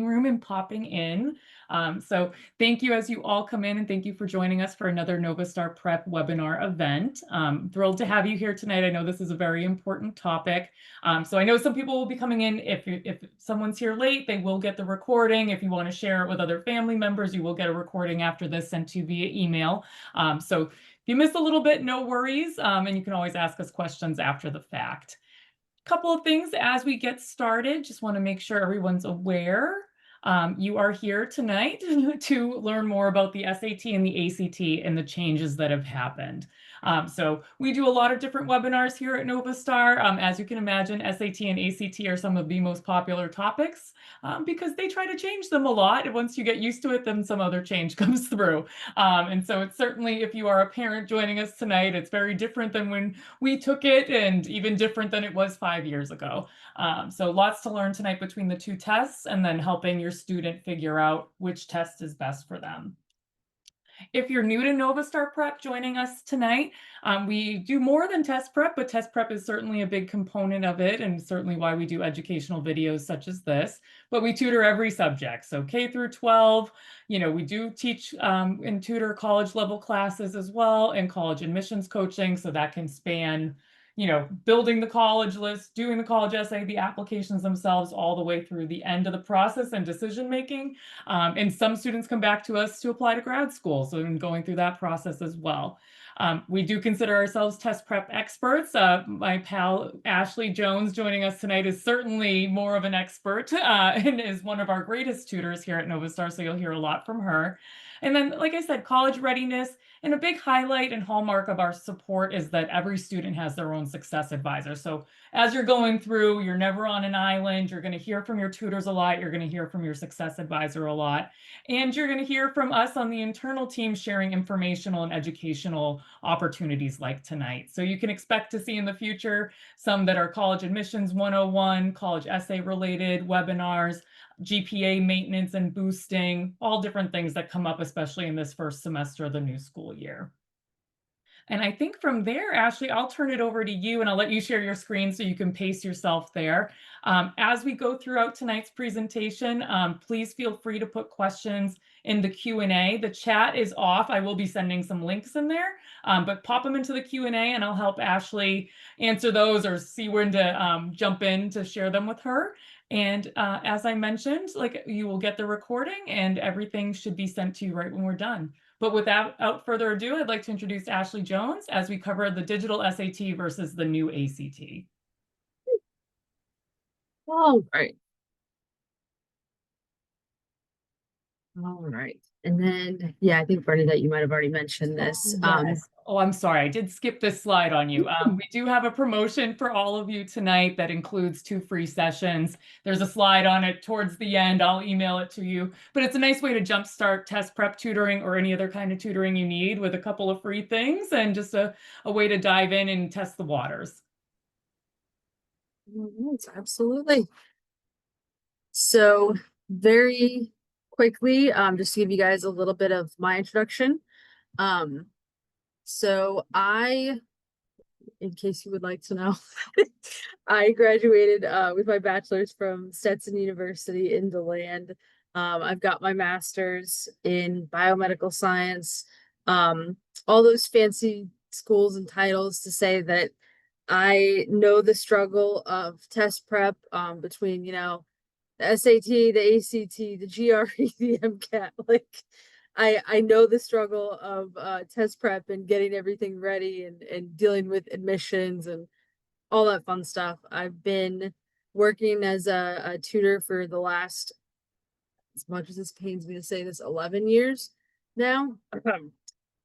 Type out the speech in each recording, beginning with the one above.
room and popping in. So thank you as you all come in, and thank you for joining us for another Novastar Prep webinar event. Thrilled to have you here tonight. I know this is a very important topic. So I know some people will be coming in. If someone's here late, they will get the recording. If you want to share it with other family members, you will get a recording after this sent to you via email. So if you missed a little bit, no worries. And you can always ask us questions after the fact. Couple of things as we get started. Just want to make sure everyone's aware. You are here tonight to learn more about the SAT and the ACT and the changes that have happened. So we do a lot of different webinars here at Novastar. As you can imagine, SAT and ACT are some of the most popular topics because they try to change them a lot. And once you get used to it, then some other change comes through. And so it's certainly, if you are a parent joining us tonight, it's very different than when we took it, and even different than it was 5 years ago. So lots to learn tonight between the two tests, and then helping your student figure out which test is best for them. If you're new to Novastar Prep joining us tonight, we do more than test prep, but test prep is certainly a big component of it, and certainly why we do educational videos such as this. But we tutor every subject, so K through 12. We do teach and tutor college level classes as well, and college admissions coaching, so that can span building the college list, doing the college essay, the applications themselves, all the way through the end of the process and decision making. And some students come back to us to apply to grad school, so I'm going through that process as well. We do consider ourselves test prep experts. My pal Ashley Jones joining us tonight is certainly more of an expert and is one of our greatest tutors here at Novastar, so you'll hear a lot from her. And then, like I said, college readiness. And a big highlight and hallmark of our support is that every student has their own success advisor. So as you're going through, you're never on an island. You're going to hear from your tutors a lot. You're going to hear from your success advisor a lot. And you're going to hear from us on the internal team sharing informational and educational opportunities like tonight. So you can expect to see in the future some that are college admissions 101, college essay related webinars, GPA maintenance and boosting, all different things that come up, especially in this first semester of the new school year. And I think from there, Ashley, I'll turn it over to you, and I'll let you share your screen so you can pace yourself there. As we go throughout tonight's presentation, please feel free to put questions in the Q&A. The chat is off. I will be sending some links in there, but pop them into the Q&A and I'll help Ashley answer those or see when to jump in to share them with her. And as I mentioned, you will get the recording and everything should be sent to you right when we're done. But without further ado, I'd like to introduce Ashley Jones as we cover the digital SAT versus the new ACT. All right. All right. And then, yeah, I think Bernie, that you might have already mentioned this. Yes. Oh, I'm sorry. I did skip this slide on you. We do have a promotion for all of you tonight that includes 2 free sessions. There's a slide on it towards the end. I'll email it to you. But it's a nice way to jumpstart test prep tutoring or any other kind of tutoring you need with a couple of free things, and just a way to dive in and test the waters. Yes, absolutely. So very quickly, just to give you guys a little bit of my introduction. So in case you would like to know, I graduated with my bachelor's from Stetson University in DeLand. I've got my master's in biomedical science. All those fancy schools and titles to say that I know the struggle of test prep between, the SAT, the ACT, the GRE, the MCAT. Like I know the struggle of test prep and getting everything ready and dealing with admissions and all that fun stuff. I've been working as a tutor for the last, as much as this pains me to say this, 11 years now.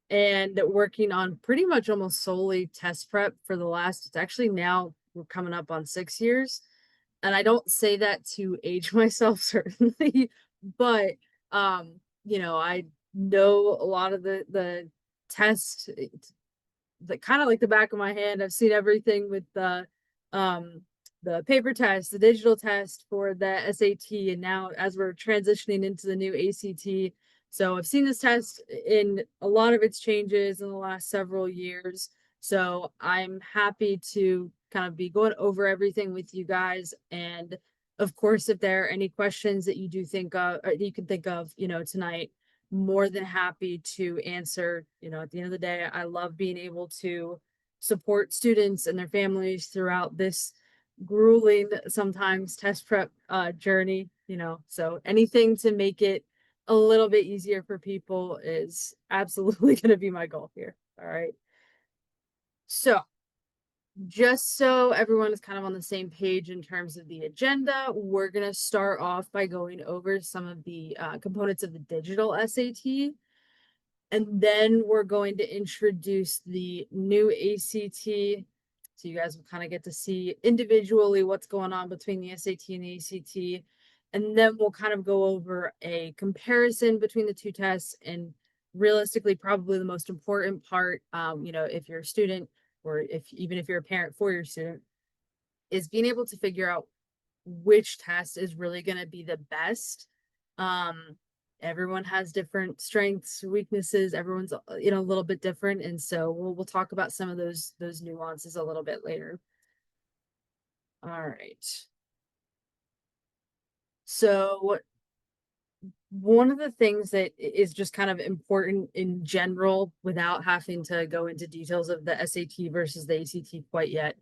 And working on pretty much almost solely test prep for the last, it's actually now we're coming up on 6 years. And I don't say that to age myself, certainly, but I know a lot of the tests, the kind of like the back of my hand. I've seen everything with the paper test, the digital test for the SAT, and now as we're transitioning into the new ACT. So I've seen this test in a lot of its changes in the last several years. So I'm happy to kind of be going over everything with you guys and Of course, if there are any questions that you do think of, or you can think of, tonight, more than happy to answer. At the end of the day, I love being able to support students and their families throughout this grueling, sometimes test prep journey, so anything to make it a little bit easier for people is absolutely going to be my goal here. All right. So just so everyone is kind of on the same page in terms of the agenda, we're going to start off by going over some of the components of the digital SAT. And then we're going to introduce the new ACT. So you guys will kind of get to see individually what's going on between the SAT and the ACT. And then we'll kind of go over a comparison between the two tests, and realistically, probably the most important part, if you're a student, or even if you're a parent for your student, is being able to figure out which test is really going to be the best. Everyone has different strengths, weaknesses. Everyone's a little bit different, and so we'll talk about some of those nuances a little bit later. All right. So one of the things that is just kind of important in general, without having to go into details of the SAT versus the ACT quite yet,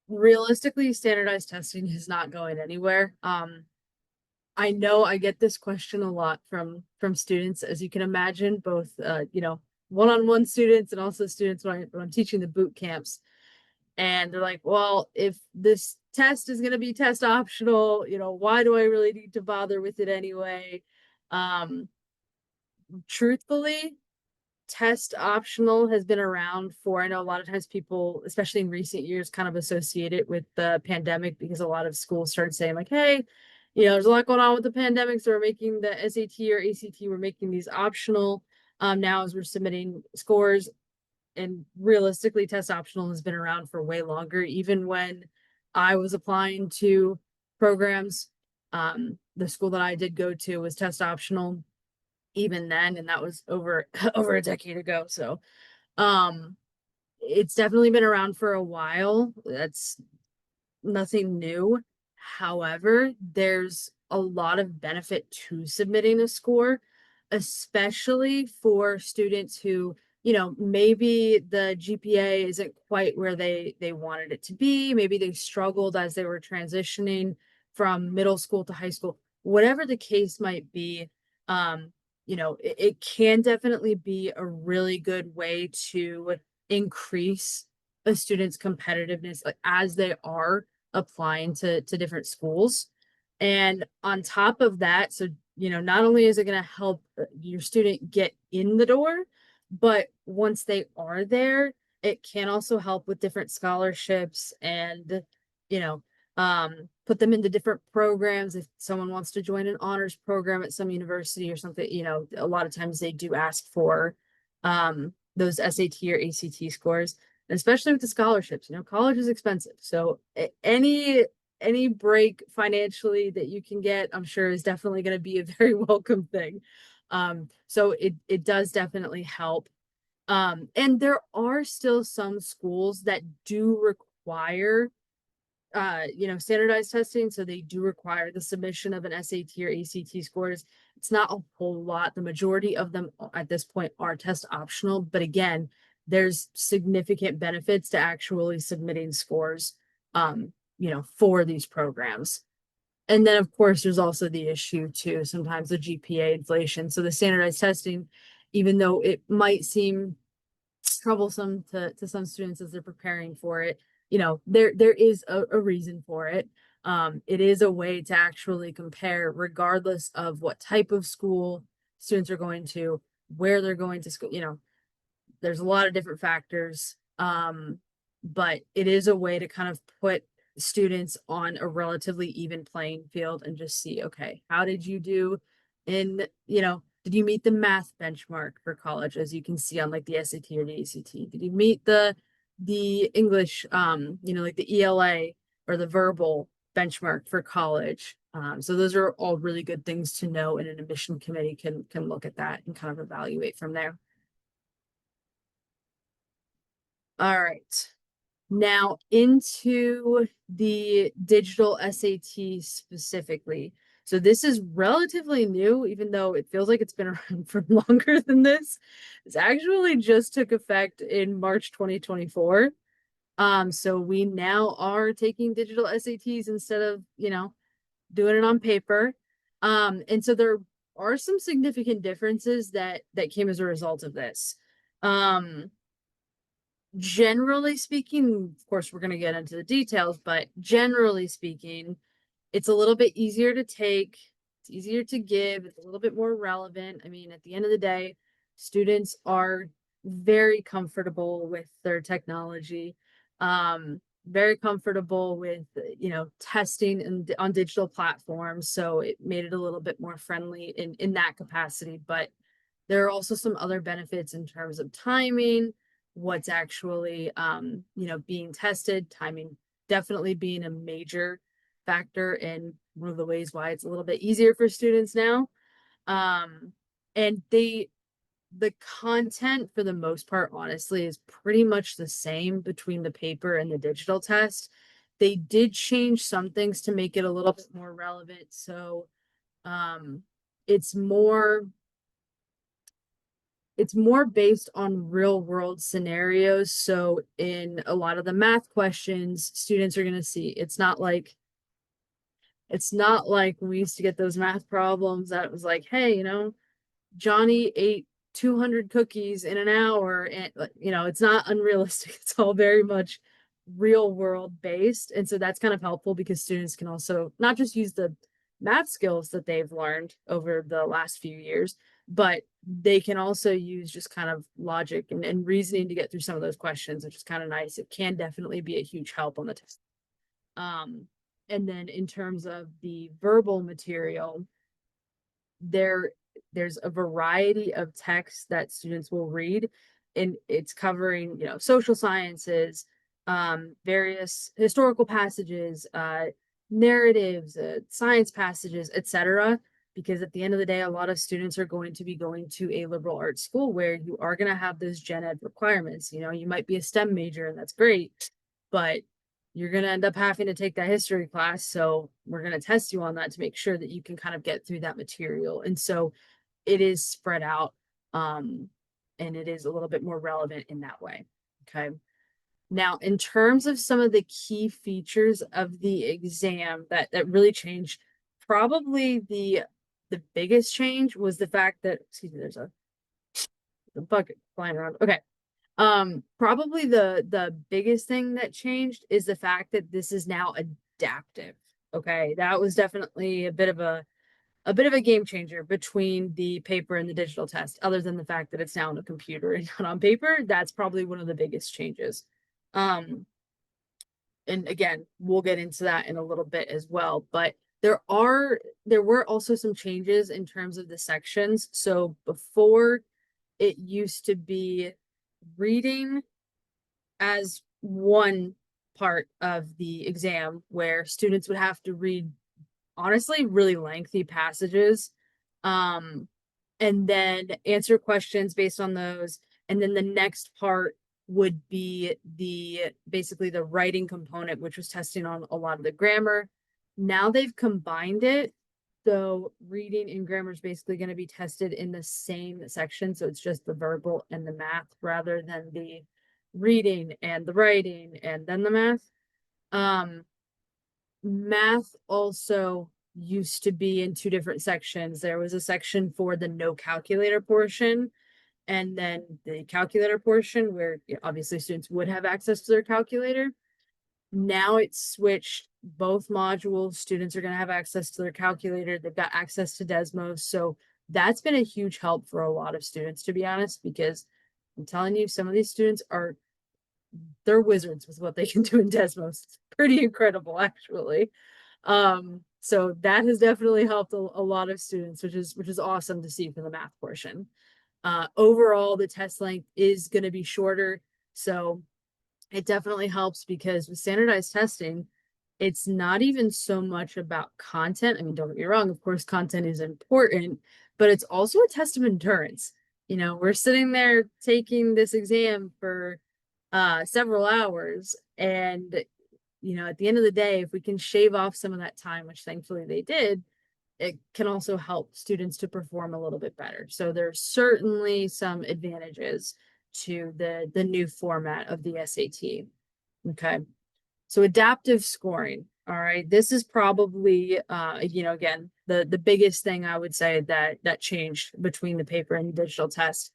realistically, standardized testing is not going anywhere. I know I get this question a lot from students, as you can imagine, both one-on-one students and also students when I'm teaching the boot camps. And they're like, well, if this test is going to be test optional, why do I really need to bother with it anyway? Truthfully, test optional has been around for, I know a lot of times people, especially in recent years, kind of associate it with the pandemic, because a lot of schools started saying like, hey, there's a lot going on with the pandemic, so we're making the SAT or ACT, we're making these optional now as we're submitting scores. And realistically, test optional has been around for way longer. Even when I was applying to programs, the school that I did go to was test optional even then, and that was over over a decade ago. So it's definitely been around for a while. That's nothing new. However, there's a lot of benefit to submitting a score, especially for students who, maybe the GPA isn't quite where they wanted it to be. Maybe they struggled as they were transitioning from middle school to high school. Whatever the case might be, it can definitely be a really good way to increase a student's competitiveness, like as they are applying to different schools. And on top of that, so not only is it going to help your student get in the door, but once they are there, it can also help with different scholarships and you know put them into different programs. If someone wants to join an honors program at some university or something, a lot of times they do ask for those SAT or ACT scores, and especially with the scholarships. College is expensive, so any break financially that you can get, I'm sure, is definitely going to be a very welcome thing. So it does definitely help. And there are still some schools that do require standardized testing, so they do require the submission of an SAT or ACT scores. It's not a whole lot. The majority of them at this point are test optional, but again, there's significant benefits to actually submitting scores for these programs. And then of course there's also the issue too, sometimes the GPA inflation. So the standardized testing, even though it might seem troublesome to some students as they're preparing for it, there is a reason for it. It is a way to actually compare, regardless of what type of school students are going to, where they're going to school. There's a lot of different factors, but it is a way to kind of put students on a relatively even playing field and just see, okay, how did you do in, did you meet the math benchmark for college, as you can see on like the SAT or the ACT? Did you meet the English, like the ELA or the verbal benchmark for college? So those are all really good things to know, and an admission committee can look at that and kind of evaluate from there. All right. Now into the digital SAT specifically. So this is relatively new, even though it feels like it's been around for longer than this. This actually just took effect in March 2024. So we now are taking digital SATs instead of, doing it on paper. And so there are some significant differences that came as a result of this. Um, Generally speaking, of course, we're going to get into the details, but generally speaking, it's a little bit easier to take, it's easier to give, it's a little bit more relevant. I mean, at the end of the day, students are very comfortable with their technology, very comfortable with, testing and on digital platforms. So it made it a little bit more friendly in that capacity. But there are also some other benefits in terms of timing, what's actually being tested, timing definitely being a major factor in one of the ways why it's a little bit easier for students now. And the content for the most part, honestly, is pretty much the same between the paper and the digital test. They did change some things to make it a little bit more relevant. So um it's more it's more based on real world scenarios. So in a lot of the math questions, students are going to see it's not like we used to get those math problems that it was like, hey, Johnny ate 200 cookies in an hour. And, it's not unrealistic. It's all very much real world based. And so that's kind of helpful because students can also not just use the math skills that they've learned over the last few years, but they can also use just kind of logic and reasoning to get through some of those questions, which is kind of nice. It can definitely be a huge help on the test. Um, and then in terms of the verbal material, there there's a variety of texts that students will read, and it's covering social sciences, various historical passages, narratives, science passages, etc. Because at the end of the day, a lot of students are going to be going to a liberal arts school where you are going to have those gen ed requirements. You might be a STEM major, and that's great, but you're going to end up having to take that history class. So we're going to test you on that to make sure that you can kind of get through that material. And so it is spread out, and it is a little bit more relevant in that way. Okay. Now, in terms of some of the key features of the exam that really changed, probably the biggest change was the fact that, excuse me, there's a bucket flying around. Okay. Probably the biggest thing that changed is the fact that this is now adaptive. Okay, that was definitely a bit of a game changer between the paper and the digital test, other than the fact that it's now on a computer and not on paper. That's probably one of the biggest changes. Um, and again, we'll get into that in a little bit as well. But there were also some changes in terms of the sections. So before, it used to be reading as one part of the exam where students would have to read, honestly, really lengthy passages, um and then answer questions based on those. And then the next part would be the basically the writing component, which was testing on a lot of the grammar. Now they've combined it, so reading and grammar is basically going to be tested in the same section. So it's just the verbal and the math rather than the reading and the writing and then the math. Um, Math also used to be in two different sections. There was a section for the no calculator portion, and then the calculator portion where obviously students would have access to their calculator. Now it's switched. Both modules, students are going to have access to their calculator. They've got access to Desmos. So that's been a huge help for a lot of students, to be honest, because I'm telling you, some of these students they're wizards with what they can do in Desmos. It's pretty incredible, actually. So that has definitely helped a lot of students, which is awesome to see for the math portion. Overall, the test length is going to be shorter, so it definitely helps because with standardized testing, it's not even so much about content. I mean, don't get me wrong, of course, content is important, but it's also a test of endurance. We're sitting there taking this exam for several hours. And, at the end of the day, if we can shave off some of that time, which thankfully they did, it can also help students to perform a little bit better. So there's certainly some advantages to the new format of the SAT. Okay. So adaptive scoring. All right. This is probably again, the biggest thing I would say that changed between the paper and the digital test.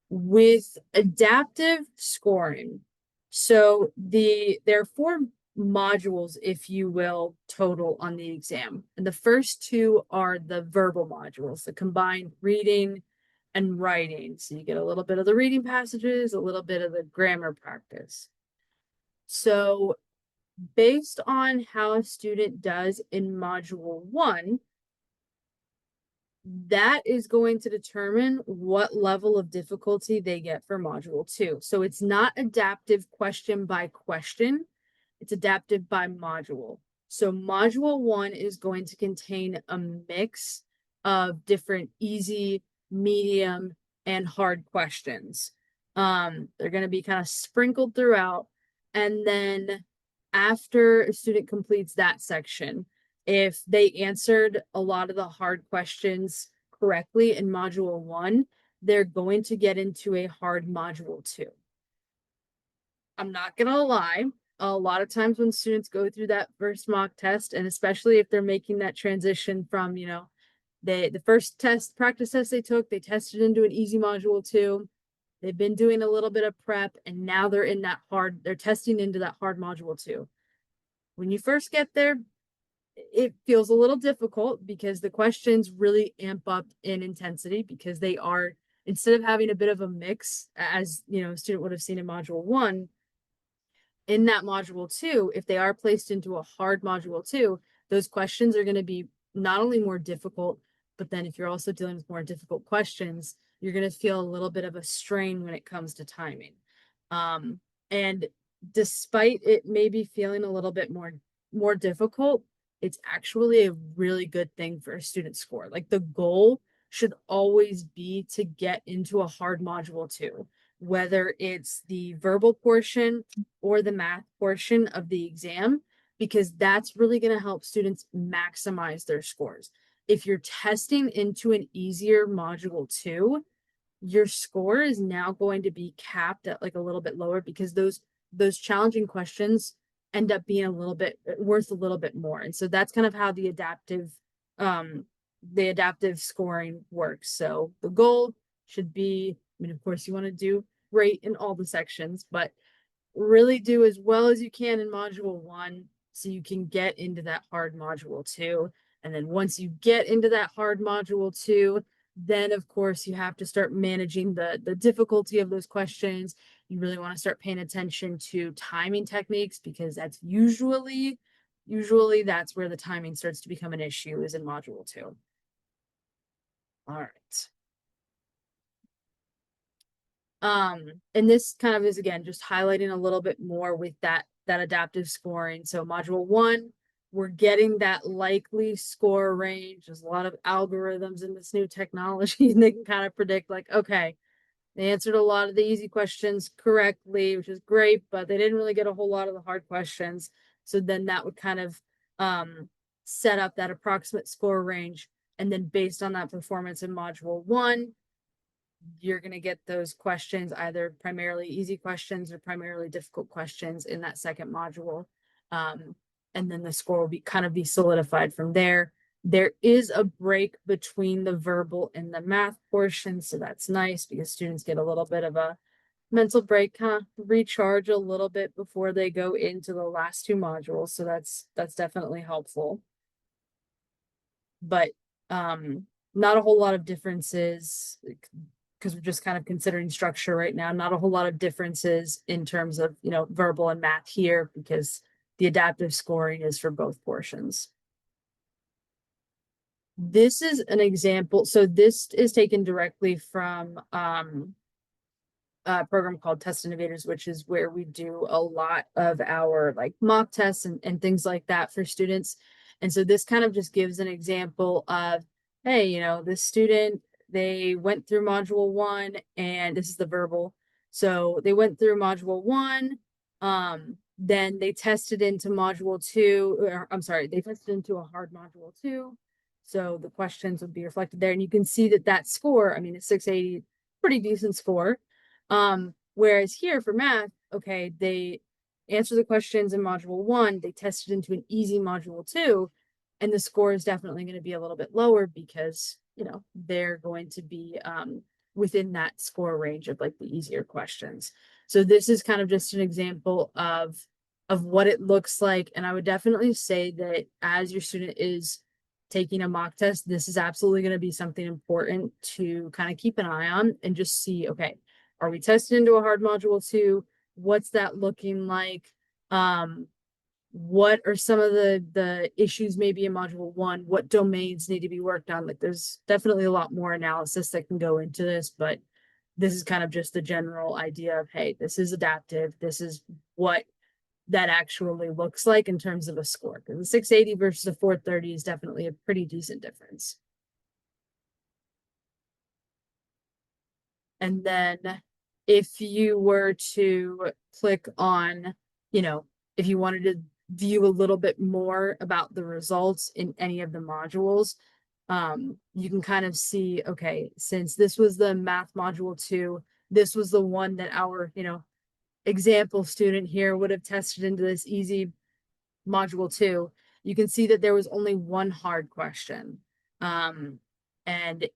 With adaptive scoring, so there are four modules, if you will, total on the exam. And the first two are the verbal modules, the combined reading and writing. So you get a little bit of the reading passages, a little bit of the grammar practice. So based on how a student does in module 1, that is going to determine what level of difficulty they get for module 2. So it's not adaptive question by question, it's adaptive by module. So module 1 is going to contain a mix of different easy, medium, and hard questions. They're going to be kind of sprinkled throughout. And then after a student completes that section, if they answered a lot of the hard questions correctly in module 1, they're going to get into a hard module 2. I'm not going to lie, a lot of times when students go through that first mock test, and especially if they're making that transition from, the first practice test they took, they tested into an easy module 2. They've been doing a little bit of prep, and now they're testing into that hard module 2. When you first get there, it feels a little difficult because the questions really amp up in intensity, because they are, instead of having a bit of a mix, as a student would have seen in module 1, in that module 2, if they are placed into a hard module 2, those questions are going to be not only more difficult, but then if you're also dealing with more difficult questions, you're going to feel a little bit of a strain when it comes to timing. And despite it maybe feeling a little bit more difficult, it's actually a really good thing for a student score. Like, the goal should always be to get into a hard module 2, whether it's the verbal portion or the math portion of the exam, because that's really going to help students maximize their scores. If you're testing into an easier module 2, your score is now going to be capped at like a little bit lower, because those challenging questions end up being a little bit worth a little bit more. And so that's kind of how the adaptive scoring works. So the goal should be, of course, you want to do great in all the sections, but really do as well as you can in module 1 so you can get into that hard module 2. And then once you get into that hard module 2, then of course you have to start managing the difficulty of those questions. You really want to start paying attention to timing techniques, because that's usually that's where the timing starts to become an issue, is in module 2. All right. And this kind of is, again, just highlighting a little bit more with that adaptive scoring. So module 1, we're getting that likely score range. There's a lot of algorithms in this new technology, and they can kind of predict, like, okay, they answered a lot of the easy questions correctly, which is great, but they didn't really get a whole lot of the hard questions. So then that would kind of set up that approximate score range. And then based on that performance in module 1, you're going to get those questions, either primarily easy questions or primarily difficult questions, in that second module. And then the score will be solidified from there. There is a break between the verbal and the math portion, so that's nice, because students get a little bit of a mental break, kind of recharge a little bit before they go into the last 2 modules. So that's definitely helpful. But not a whole lot of differences, because we're just kind of considering structure right now. Not a whole lot of differences in terms of, verbal and math here, because the adaptive scoring is for both portions. This is an example. So this is taken directly from a program called Test Innovators, which is where we do a lot of our like mock tests and things like that for students. And so this kind of just gives an example of, hey, this student, they went through module 1, and this is the verbal. So they went through module one, then they tested into module two, or I'm sorry, they tested into a hard module two. So the questions would be reflected there. And you can see that that score, I mean, it's 680, pretty decent score. Whereas here for math, okay, they answer the questions in module one, they tested into an easy module two, and the score is definitely going to be a little bit lower because, they're going to be within that score range of like the easier questions. So this is kind of just an example of what it looks like. And I would definitely say that as your student is taking a mock test, this is absolutely going to be something important to kind of keep an eye on and just see, okay, are we tested into a hard module two? What's that looking like? What are some of the issues maybe in module one? What domains need to be worked on? Like there's definitely a lot more analysis that can go into this, but this is kind of just the general idea of, hey, this is adaptive. This is what that actually looks like in terms of a score. Because the 680 versus a 430 is definitely a pretty decent difference. And then if you were to click on, if you wanted to view a little bit more about the results in any of the modules, you can kind of see, okay, since this was the math module two, this was the one that our, example student here would have tested into this easy module two. You can see that there was only one hard question. And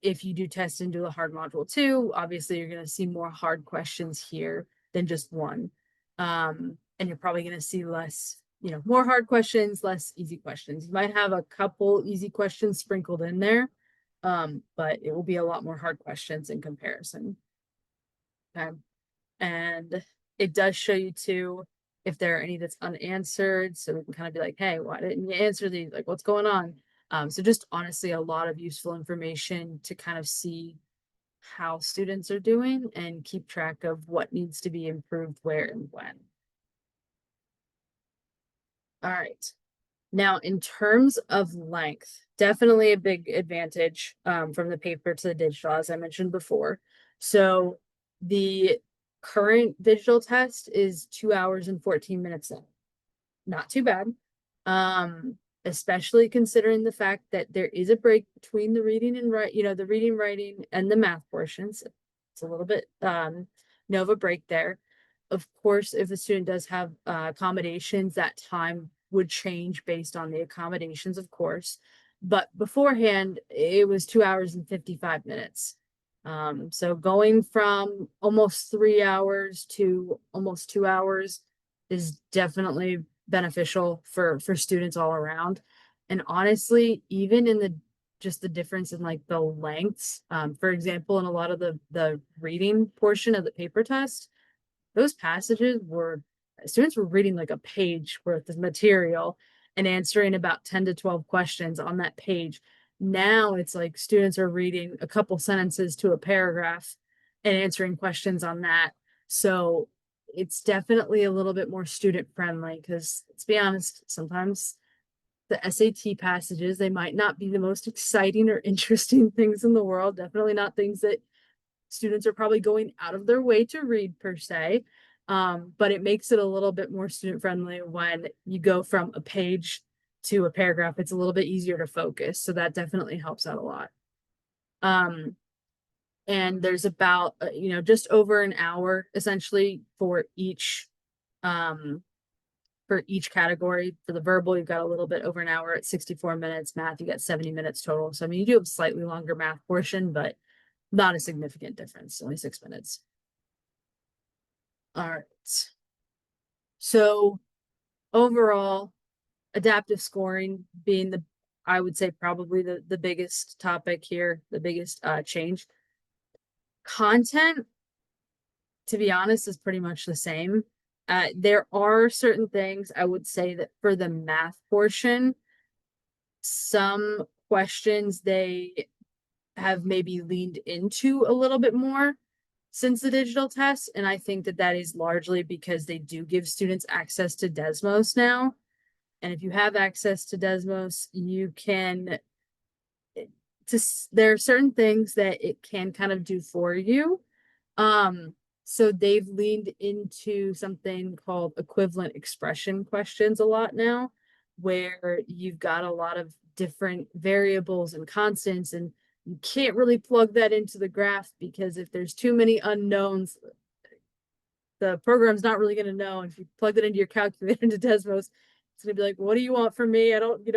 if you do test into a hard module two, obviously you're going to see more hard questions here than just one. And you're probably going to see less, more hard questions, less easy questions. You might have a couple easy questions sprinkled in there, but it will be a lot more hard questions in comparison. Okay. And it does show you too if there are any that's unanswered. So we can kind of be like, hey, why didn't you answer these? Like, what's going on? So just honestly, a lot of useful information to kind of see how students are doing and keep track of what needs to be improved where and when. All right. Now, in terms of length, definitely a big advantage from the paper to the digital, as I mentioned before. So the current digital test is 2 hours and 14 minutes long. Not too bad. Especially considering the fact that there is a break between the reading and the reading, writing, and the math portions. It's a little bit of a break there. Of course, if the student does have accommodations, that time would change based on the accommodations, of course. But beforehand, it was 2 hours and 55 minutes. So going from almost 3 hours to almost 2 hours is definitely beneficial for students all around. And honestly, even in just the difference in like the lengths, for example, in a lot of the reading portion of the paper test, those passages were students were reading like a page worth of material and answering about 10 to 12 questions on that page. Now it's like students are reading a couple sentences to a paragraph and answering questions on that. So it's definitely a little bit more student friendly because let's be honest, sometimes the SAT passages, they might not be the most exciting or interesting things in the world. Definitely not things that students are probably going out of their way to read per se. But it makes it a little bit more student friendly when you go from a page to a paragraph. It's a little bit easier to focus. So that definitely helps out a lot. And there's about, just over an hour essentially for each category. For the verbal, you've got a little bit over an hour at 64 minutes. Math, you got 70 minutes total. So I mean, you do have a slightly longer math portion, but not a significant difference, only 6 minutes. All right. So overall, adaptive scoring being I would say probably the biggest topic here, the biggest change. Content, to be honest, is pretty much the same. There are certain things I would say that for the math portion, some questions they have maybe leaned into a little bit more since the digital test. And I think that is largely because they do give students access to Desmos now. And if you have access to Desmos, you can there are certain things that it can kind of do for you. So they've leaned into something called equivalent expression questions a lot now, where you've got a lot of different variables and constants, and you can't really plug that into the graph because if there's too many unknowns, the program's not really going to know. And if you plug it into your calculator into Desmos, it's going to be like, what do you want from me? I don't,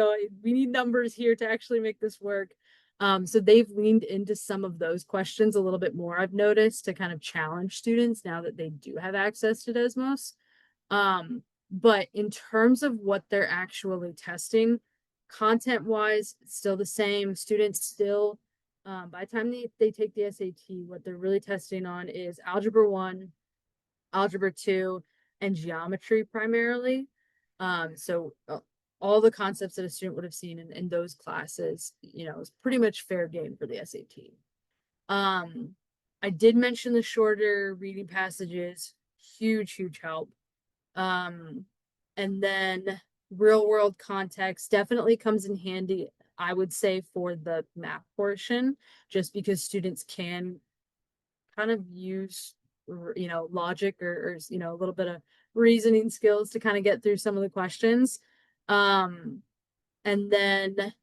we need numbers here to actually make this work. So they've leaned into some of those questions a little bit more, I've noticed, to kind of challenge students now that they do have access to Desmos. But in terms of what they're actually testing, content wise, it's still the same. Students still, by the time they take the SAT, what they're really testing on is Algebra 1, Algebra 2, and geometry primarily. So all the concepts that a student would have seen in those classes, is pretty much fair game for the SAT. I did mention the shorter reading passages, huge help. And then real world context definitely comes in handy, I would say, for the math portion, just because students can kind of use logic or a little bit of reasoning skills to kind of get through some of the questions. And then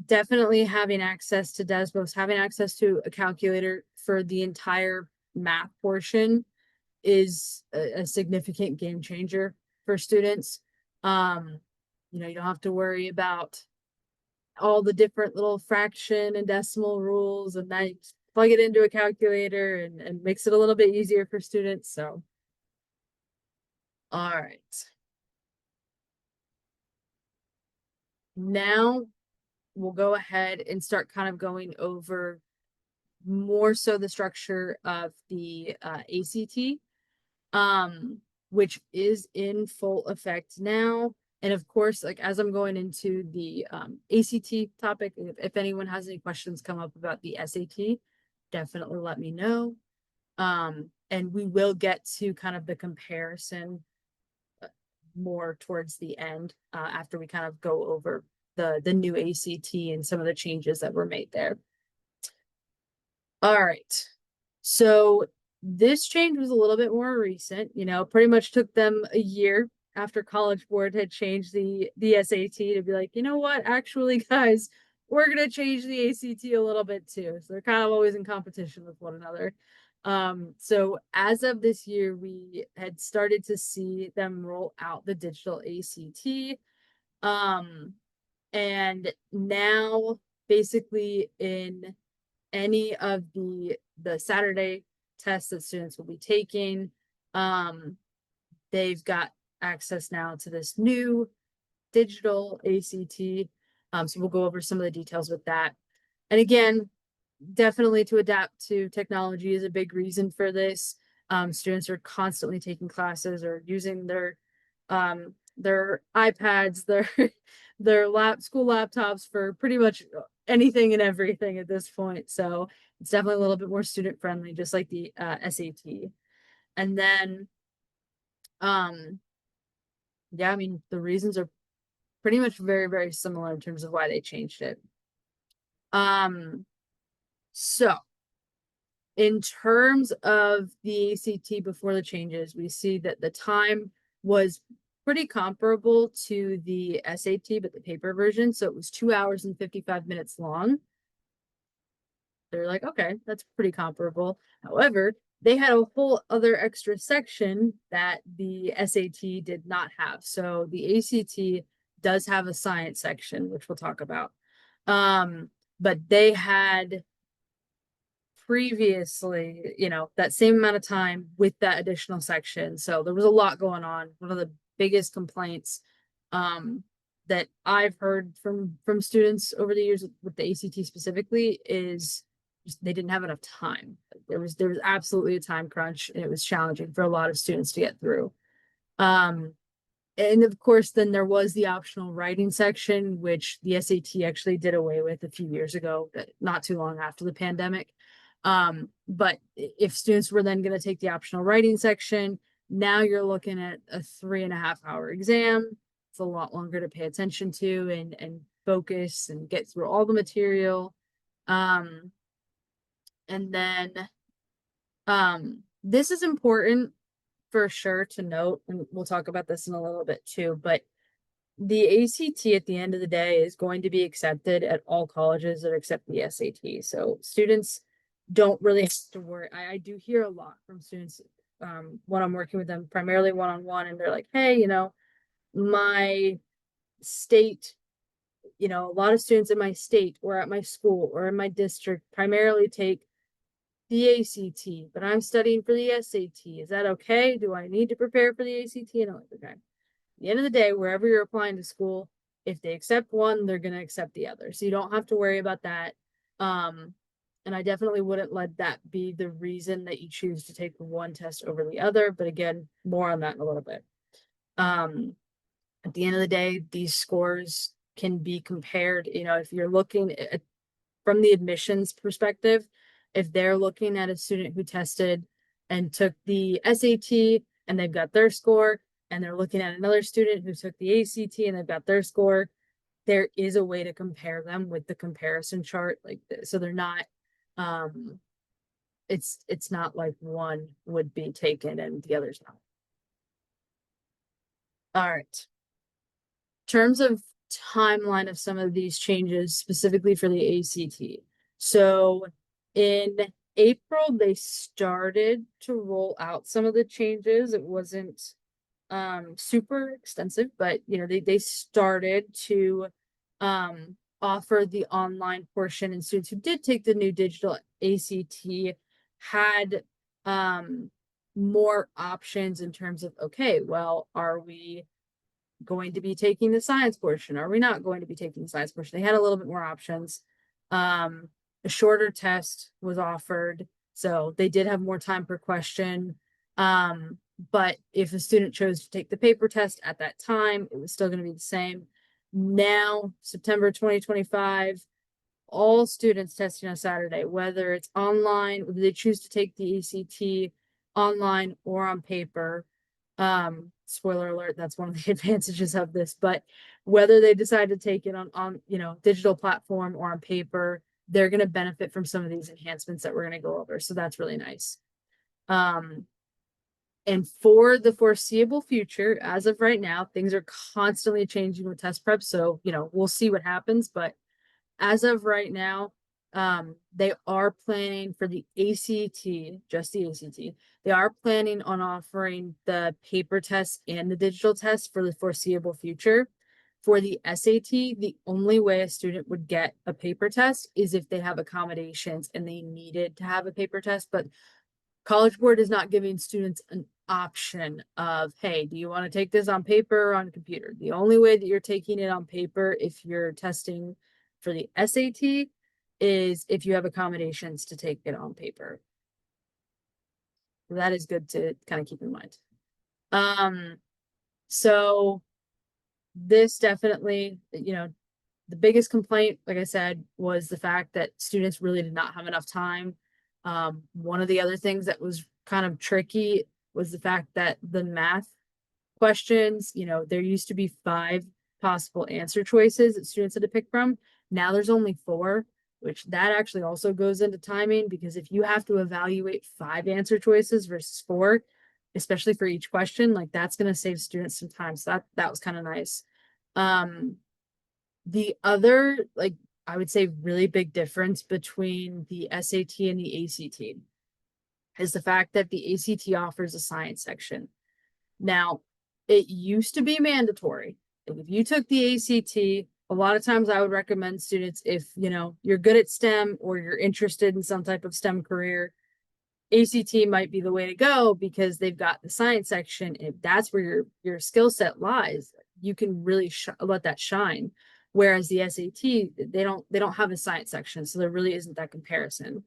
definitely having access to Desmos, having access to a calculator for the entire math portion is a significant game changer for students. You don't have to worry about all the different little fraction and decimal rules, and then plug it into a calculator and makes it a little bit easier for students. So, all right. Now we'll go ahead and start kind of going over more so the structure of the ACT, which is in full effect now. And of course, like as I'm going into the ACT topic, if anyone has any questions come up about the SAT, definitely let me know. And we will get to kind of the comparison more towards the end, after we kind of go over the new ACT and some of the changes that were made there. All right. So this change was a little bit more recent, pretty much took them a year after College Board had changed the SAT to be like, you know what, actually, guys, we're going to change the ACT a little bit too. So they're kind of always in competition with one another. So as of this year, we had started to see them roll out the digital ACT. And now basically in any of the Saturday tests that students will be taking, they've got access now to this new digital ACT. So we'll go over some of the details with that. And again, definitely to adapt to technology is a big reason for this. Students are constantly taking classes or using their iPads, their school laptops for pretty much anything and everything at this point. So it's definitely a little bit more student friendly, just like the SAT. And then, yeah, I mean, the reasons are pretty much very similar in terms of why they changed it. So in terms of the ACT before the changes, we see that the time was pretty comparable to the SAT, but the paper version. So it was 2 hours and 55 minutes long. They're like, okay, that's pretty comparable. However, they had a whole other extra section that the SAT did not have. So the ACT does have a science section, which we'll talk about. But they had previously, that same amount of time with that additional section. So there was a lot going on. One of the biggest complaints that I've heard from students over the years with the ACT specifically is just they didn't have enough time. There was absolutely a time crunch, and it was challenging for a lot of students to get through. And of course, then there was the optional writing section, which the SAT actually did away with a few years ago, not too long after the pandemic. But if students were then going to take the optional writing section, now you're looking at a 3.5-hour exam. It's a lot longer to pay attention to and focus and get through all the material. And then this is important for sure to note, and we'll talk about this in a little bit too, but the ACT at the end of the day is going to be accepted at all colleges that accept the SAT. So students don't really have to worry. I do hear a lot from students when I'm working with them, primarily one-on-one, and they're like, hey, my state, a lot of students in my state or at my school or in my district primarily take the ACT, but I'm studying for the SAT. Is that okay? Do I need to prepare for the ACT? And I'm like, okay. At the end of the day, wherever you're applying to school, if they accept one, they're going to accept the other. So you don't have to worry about that. Um, and I definitely wouldn't let that be the reason that you choose to take one test over the other. But again, more on that in a little bit. Um, at the end of the day, these scores can be compared. If you're looking at from the admissions perspective, if they're looking at a student who tested and took the SAT and they've got their score, and they're looking at another student who took the ACT and they've got their score, there is a way to compare them with the comparison chart like this. So they're not it's not like one would be taken and the other's not. All right. Terms of timeline of some of these changes specifically for the ACT. So in April, they started to roll out some of the changes. It wasn't super extensive, but they started to offer the online portion, and students who did take the new digital ACT had more options in terms of, okay, well, are we going to be taking the science portion? Are we not going to be taking the science portion? They had a little bit more options. A shorter test was offered, so they did have more time per question. But if a student chose to take the paper test at that time, it was still going to be the same. Now, September 2025, all students testing on Saturday, whether it's online, whether they choose to take the ACT online or on paper. Spoiler alert, that's one of the advantages of this, but whether they decide to take it on digital platform or on paper, they're going to benefit from some of these enhancements that we're going to go over. So that's really nice. And for the foreseeable future, as of right now, things are constantly changing with test prep. So, we'll see what happens, but as of right now, they are planning for the ACT, just the ACT. They are planning on offering the paper test and the digital test for the foreseeable future. For the SAT, the only way a student would get a paper test is if they have accommodations and they needed to have a paper test. But College Board is not giving students an option of, hey, do you want to take this on paper or on computer? The only way that you're taking it on paper if you're testing for the SAT is if you have accommodations to take it on paper. That is good to kind of keep in mind. So this definitely, the biggest complaint, like I said, was the fact that students really did not have enough time. One of the other things that was kind of tricky was the fact that the math questions, there used to be 5 possible answer choices that students had to pick from. Now there's only 4, which that actually also goes into timing, because if you have to evaluate 5 answer choices versus 4, especially for each question, like that's going to save students some time. So that was kind of nice. The other, like, I would say really big difference between the SAT and the ACT is the fact that the ACT offers a science section. Now, it used to be mandatory. If you took the ACT, a lot of times I would recommend students, if you're good at STEM or you're interested in some type of STEM career, ACT might be the way to go because they've got the science section. If that's where your skill set lies, you can really let that shine. Whereas the SAT, they don't have a science section, so there really isn't that comparison.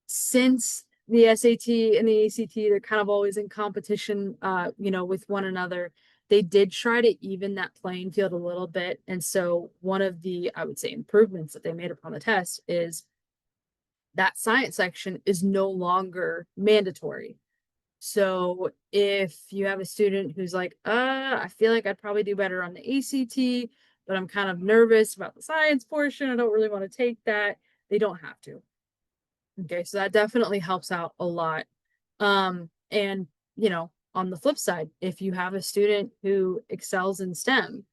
Since the SAT and the ACT, they're kind of always in competition, with one another. They did try to even that playing field a little bit. And so one of the, I would say, improvements that they made upon the test is that science section is no longer mandatory. So if you have a student who's like, I feel like I'd probably do better on the ACT, but I'm kind of nervous about the science portion, I don't really want to take that, they don't have to. Okay, so that definitely helps out a lot. And on the flip side, if you have a student who excels in STEM,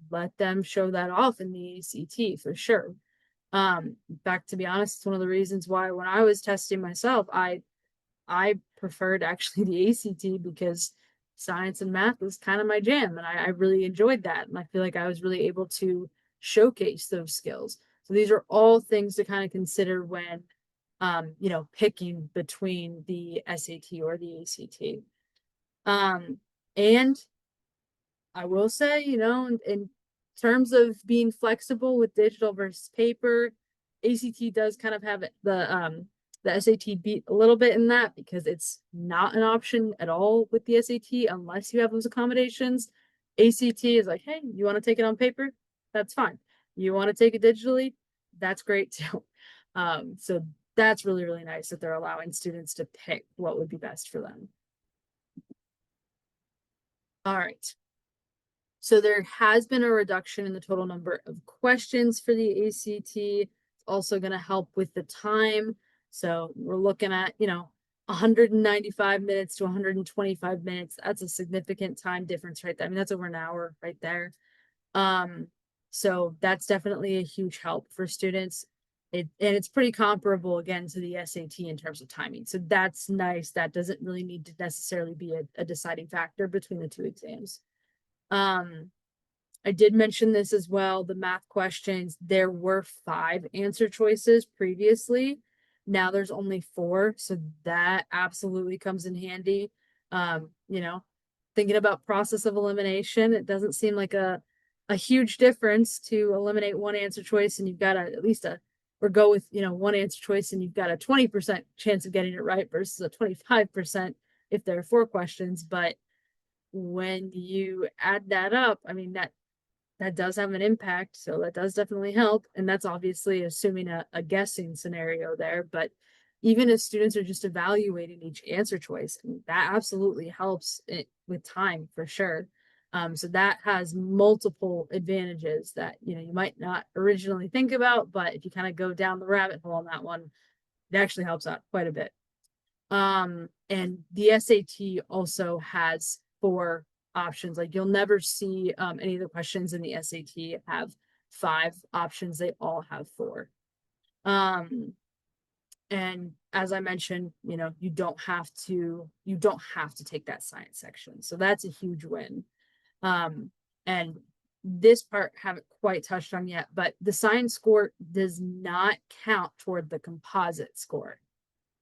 let them show that off in the ACT for sure. In fact, to be honest, it's one of the reasons why when I was testing myself, I preferred actually the ACT because science and math was kind of my jam, and I really enjoyed that, and I feel like I was really able to showcase those skills. So these are all things to kind of consider when picking between the SAT or the ACT. And I will say, in terms of being flexible with digital versus paper, ACT does kind of have the SAT beat a little bit in that because it's not an option at all with the SAT unless you have those accommodations. ACT is like, hey, you want to take it on paper? That's fine. You want to take it digitally? That's great too. So that's really, really nice that they're allowing students to pick what would be best for them. All right. So there has been a reduction in the total number of questions for the ACT. It's also going to help with the time. So we're looking at, 195 minutes to 125 minutes. That's a significant time difference right there. I mean, that's over an hour right there. Um, so that's definitely a huge help for students. And it's pretty comparable again to the SAT in terms of timing. So that's nice. That doesn't really need to necessarily be a deciding factor between the two exams. Um, I did mention this as well. The math questions, there were 5 answer choices previously. Now there's only 4. So that absolutely comes in handy. Thinking about process of elimination, it doesn't seem like a huge difference to eliminate one answer choice and you've got at least or go with, one answer choice and you've got a 20% chance of getting it right versus a 25% if there are 4 questions. But when you add that up, I mean, that does have an impact. So that does definitely help. And that's obviously assuming a guessing scenario there. But even if students are just evaluating each answer choice, that absolutely helps it with time for sure. So that has multiple advantages that you might not originally think about, but if you kind of go down the rabbit hole on that one, it actually helps out quite a bit. And the SAT also has 4 options. Like you'll never see any of the questions in the SAT have 5 options. They all have 4. Um, and as I mentioned, you don't have to take that science section. So that's a huge win. And this part haven't quite touched on yet, but the science score does not count toward the composite score.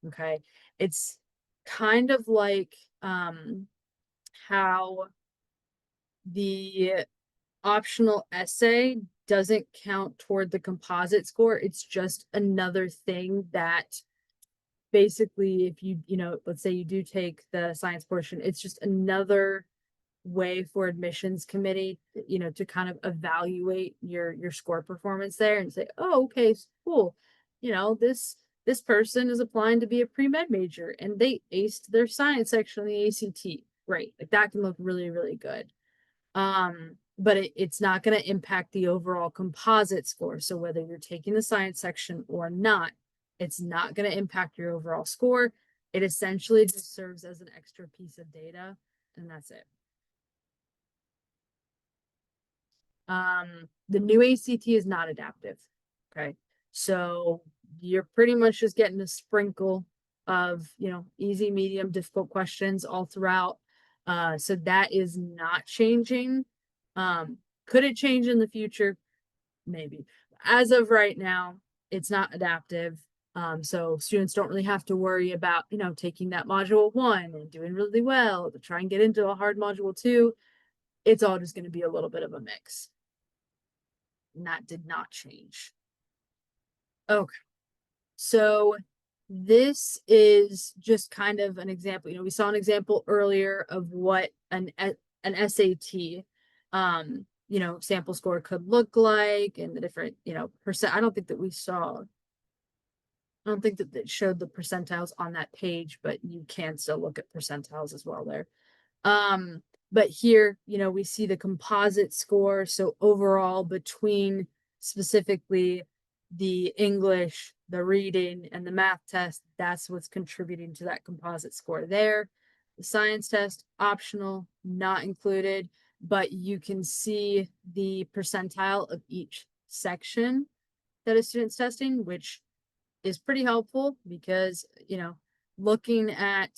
Okay. It's kind of like how the optional essay doesn't count toward the composite score. It's just another thing that basically, if let's say you do take the science portion, it's just another way for admissions committee, to kind of evaluate your score performance there and say, oh, okay, cool. This person is applying to be a pre-med major and they aced their science section on the ACT. Right. Like that can look really, really good. But it's not going to impact the overall composite score. So whether you're taking the science section or not, it's not going to impact your overall score. It essentially just serves as an extra piece of data, and that's it. The new ACT is not adaptive. Okay. So you're pretty much just getting a sprinkle of, easy, medium, difficult questions all throughout. So that is not changing. Could it change in the future? Maybe. As of right now, it's not adaptive. So students don't really have to worry about, taking that module 1 and doing really well to try and get into a hard module 2. It's all just going to be a little bit of a mix. And that did not change. Okay. So this is just kind of an example. We saw an example earlier of what an SAT sample score could look like and the different, percent. I don't think that it showed the percentiles on that page, but you can still look at percentiles as well there. But here, we see the composite score. So overall, between specifically the English, the reading, and the math test, that's what's contributing to that composite score there. The science test, optional, not included, but you can see the percentile of each section that a student's testing, which is pretty helpful because, looking at,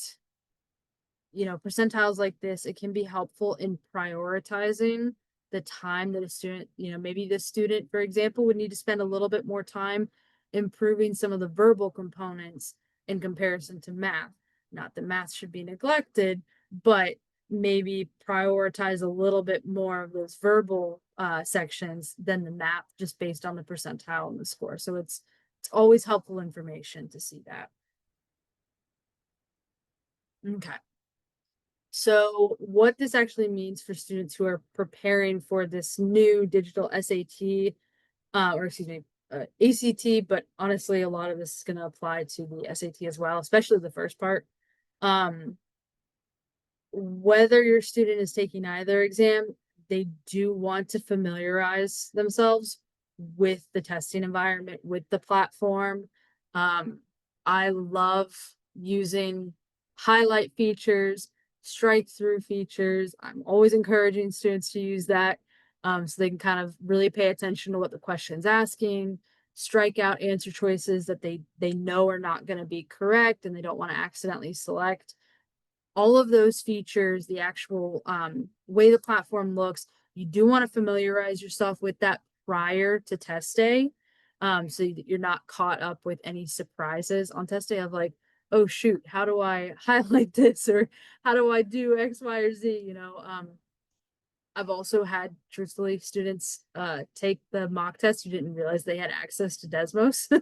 percentiles like this, it can be helpful in prioritizing the time that a student, maybe the student, for example, would need to spend a little bit more time improving some of the verbal components in comparison to math. Not that math should be neglected, but maybe prioritize a little bit more of those verbal sections than the math, just based on the percentile and the score. So it's always helpful information to see that. Okay. So what this actually means for students who are preparing for this new digital SAT, or excuse me, ACT, but honestly, a lot of this is going to apply to the SAT as well, especially the first part. Um, Whether your student is taking either exam, they do want to familiarize themselves with the testing environment, with the platform. I love using highlight features, strike through features. I'm always encouraging students to use that, so they can kind of really pay attention to what the question's asking, strike out answer choices that they know are not going to be correct and they don't want to accidentally select. All of those features, the actual way the platform looks, you do want to familiarize yourself with that prior to test day, so that you're not caught up with any surprises on test day of like, oh shoot, how do I highlight this, or how do I do X, Y, or Z? I've also had, truthfully, students take the mock test who didn't realize they had access to Desmos.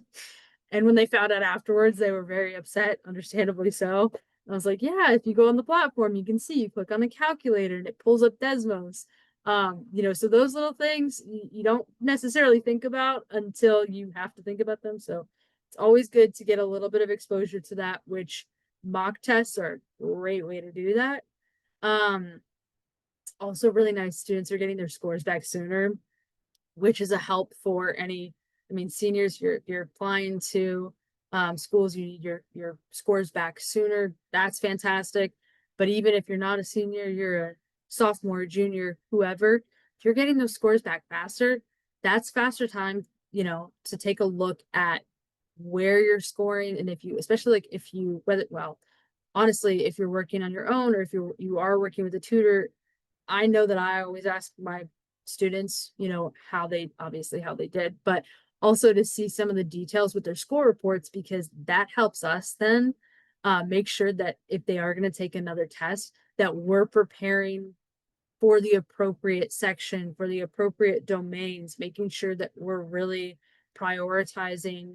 And when they found out afterwards, they were very upset, understandably so. I was like, yeah, if you go on the platform, you can see, you click on the calculator and it pulls up Desmos. So those little things you don't necessarily think about until you have to think about them. So it's always good to get a little bit of exposure to that, which mock tests are a great way to do that. Also really nice, students are getting their scores back sooner, which is a help for any, seniors, you're applying to schools, you need your scores back sooner. That's fantastic. But even if you're not a senior, you're a sophomore, junior, whoever, if you're getting those scores back faster, that's faster time, to take a look at where you're scoring. And if you, especially like if you, whether, well, honestly, if you're working on your own or if you are working with a tutor, I know that I always ask my students, how they did, but also to see some of the details with their score reports, because that helps us then make sure that if they are going to take another test, that we're preparing for the appropriate section, for the appropriate domains, making sure that we're really prioritizing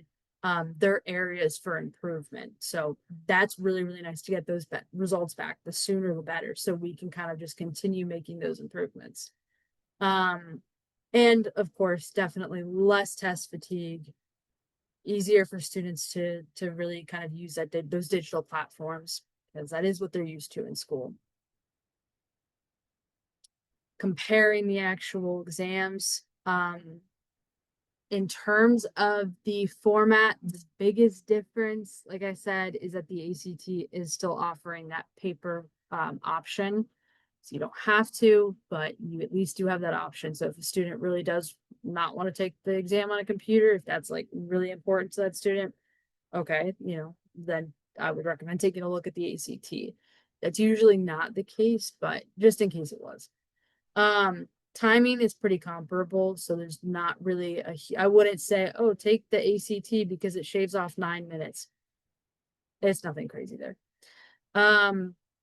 their areas for improvement. So that's really, really nice to get those results back. The sooner the better. So we can kind of just continue making those improvements. And of course, definitely less test fatigue, easier for students to really kind of use those digital platforms, because that is what they're used to in school. Comparing the actual exams, in terms of the format, the biggest difference, like I said, is that the ACT is still offering that paper option. So you don't have to, but you at least do have that option. So if a student really does not want to take the exam on a computer, if that's like really important to that student, okay, then I would recommend taking a look at the ACT. That's usually not the case, but just in case it was. Timing is pretty comparable, so there's not really I wouldn't say, oh, take the ACT because it shaves off 9 minutes. It's nothing crazy there.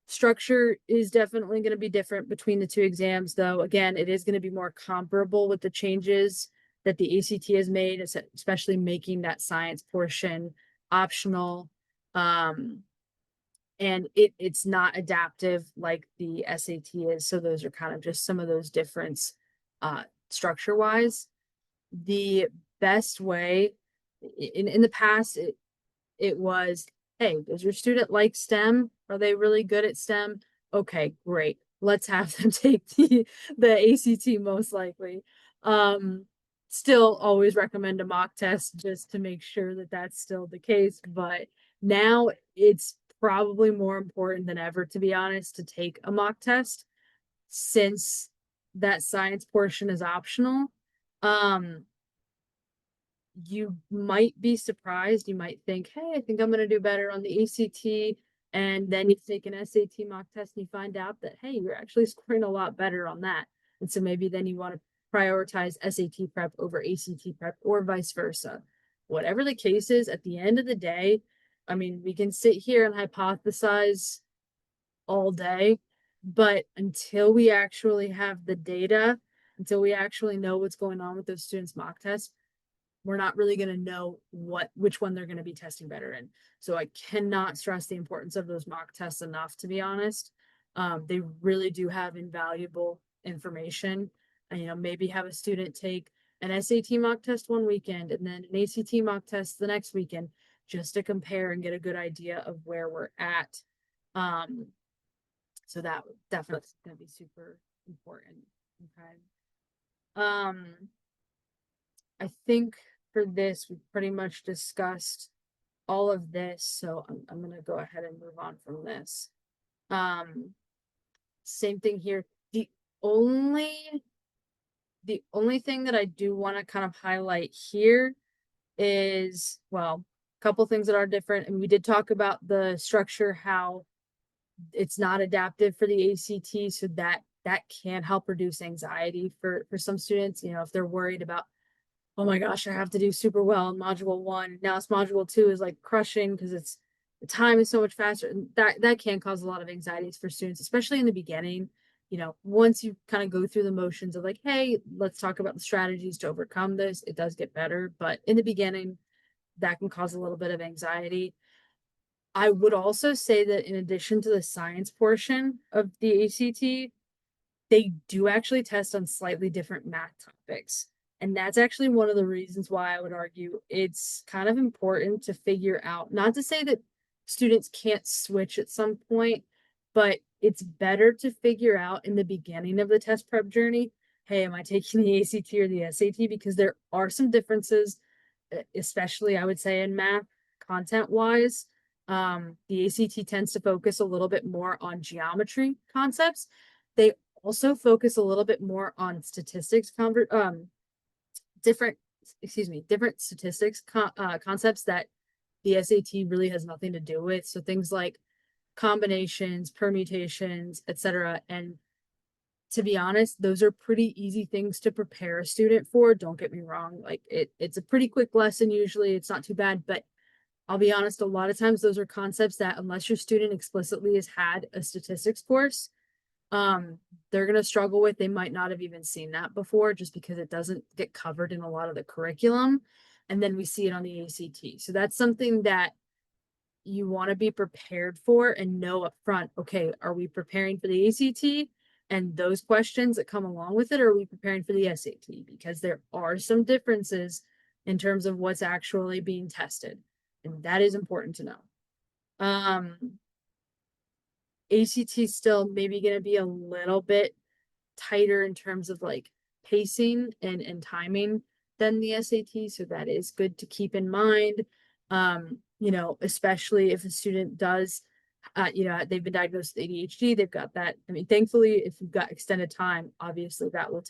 Structure is definitely going to be different between the two exams, though. Again, it is going to be more comparable with the changes that the ACT has made, especially making that science portion optional. And it's not adaptive like the SAT is. So those are kind of just some of those difference structure wise. The best way in the past, it was, hey, does your student like STEM? Are they really good at STEM? Okay, great. Let's have them take the ACT most likely. still always recommend a mock test just to make sure that that's still the case. But now it's probably more important than ever, to be honest, to take a mock test since that science portion is optional. Um, you might be surprised. You might think, hey, I think I'm going to do better on the ACT. And then you take an SAT mock test and you find out that, hey, you're actually scoring a lot better on that. And so maybe then you want to prioritize SAT prep over ACT prep or vice versa. Whatever the case is, at the end of the day, I mean, we can sit here and hypothesize all day, but until we actually have the data, until we actually know what's going on with those students' mock tests, we're not really going to know which one they're going to be testing better in. So I cannot stress the importance of those mock tests enough, to be honest. They really do have invaluable information. And, maybe have a student take an SAT mock test one weekend and then an ACT mock test the next weekend, just to compare and get a good idea of where we're at. So that definitely going to be super important. Okay. I think for this, we've pretty much discussed all of this. So I'm going to go ahead and move on from this. Same thing here. Only the only thing that I do want to kind of highlight here is, well, a couple things that are different. And we did talk about the structure, how it's not adaptive for the ACT. So that can help reduce anxiety for some students, if they're worried about, oh my gosh, I have to do super well in module 1. Now it's module 2 is like crushing because the time is so much faster. And that can cause a lot of anxieties for students, especially in the beginning. Once you kind of go through the motions of like, hey, let's talk about the strategies to overcome this, it does get better. But in the beginning, that can cause a little bit of anxiety. I would also say that in addition to the science portion of the ACT, they do actually test on slightly different math topics. And that's actually one of the reasons why I would argue it's kind of important to figure out, not to say that students can't switch at some point, but it's better to figure out in the beginning of the test prep journey, hey, am I taking the ACT or the SAT? Because there are some differences, especially I would say in math content wise. The ACT tends to focus a little bit more on geometry concepts. They also focus a little bit more on statistics, different statistics concepts that the SAT really has nothing to do with. So things like combinations, permutations, etc. And to be honest, those are pretty easy things to prepare a student for. Don't get me wrong. Like it's a pretty quick lesson. Usually it's not too bad, but I'll be honest, a lot of times those are concepts that unless your student explicitly has had a statistics course, they're going to struggle with. They might not have even seen that before just because it doesn't get covered in a lot of the curriculum. And then we see it on the ACT. So that's something that you want to be prepared for and know up front, okay, are we preparing for the ACT and those questions that come along with it? Or are we preparing for the SAT? Because there are some differences in terms of what's actually being tested. And that is important to know. ACT still maybe going to be a little bit tighter in terms of like pacing and timing than the SAT. So that is good to keep in mind. Especially if a student does, they've been diagnosed with ADHD, they've got that. I mean, thankfully, if you've got extended time, obviously that will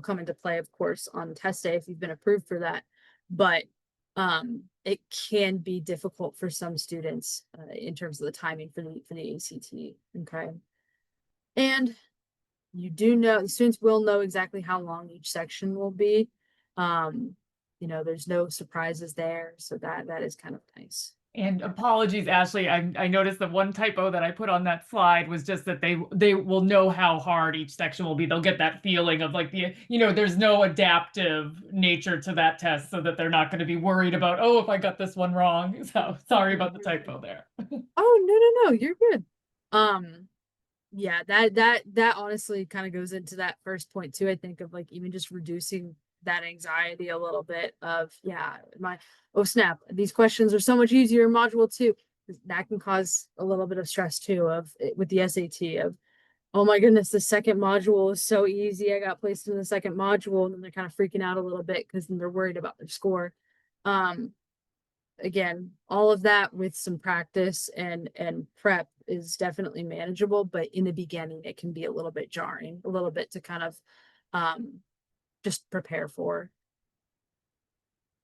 come into play, of course, on test day if you've been approved for that. But it can be difficult for some students in terms of the timing for the ACT. Okay. And you do know the students will know exactly how long each section will be. There's no surprises there. So that is kind of nice. And apologies, Ashley. I noticed that one typo that I put on that slide was just that they will know how hard each section will be. They'll get that feeling of like there's no adaptive nature to that test, so that they're not going to be worried about, oh, if I got this one wrong. So sorry about the typo there. Oh, no, you're good. Yeah, that honestly kind of goes into that first point too, I think, of like even just reducing that anxiety a little bit of, yeah, oh snap, these questions are so much easier in module 2. That can cause a little bit of stress too with the SAT of, oh my goodness, the second module is so easy. I got placed in the second module, and then they're kind of freaking out a little bit because then they're worried about their score. Um, Again, all of that with some practice and prep is definitely manageable, but in the beginning it can be a little bit jarring, a little bit to kind of um just prepare for.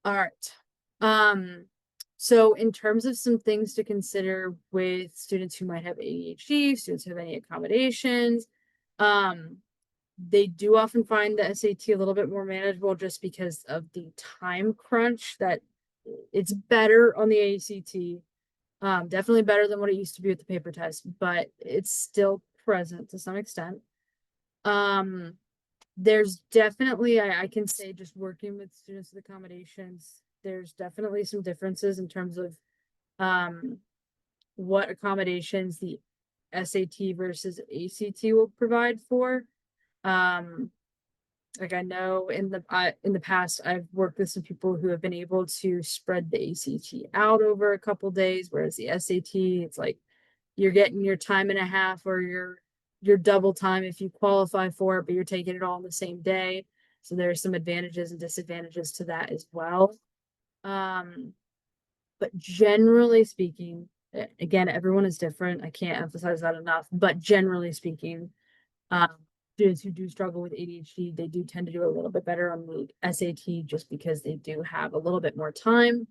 All right. Um, so in terms of some things to consider with students who might have ADHD, students who have any accommodations, um, they do often find the SAT a little bit more manageable just because of the time crunch that it's better on the ACT. Definitely better than what it used to be with the paper test, but it's still present to some extent. Um, there's definitely, I can say, just working with students with accommodations, there's definitely some differences in terms of um what accommodations the SAT versus ACT will provide for. Um, like I know in the past I've worked with some people who have been able to spread the ACT out over a couple days, whereas the SAT, it's like you're getting your time and a half or your double time if you qualify for it, but you're taking it all in the same day. So there's some advantages and disadvantages to that as well. Um, but generally speaking, again, everyone is different. I can't emphasize that enough, but generally speaking, um, students who do struggle with ADHD, they do tend to do a little bit better on the SAT just because they do have a little bit more time.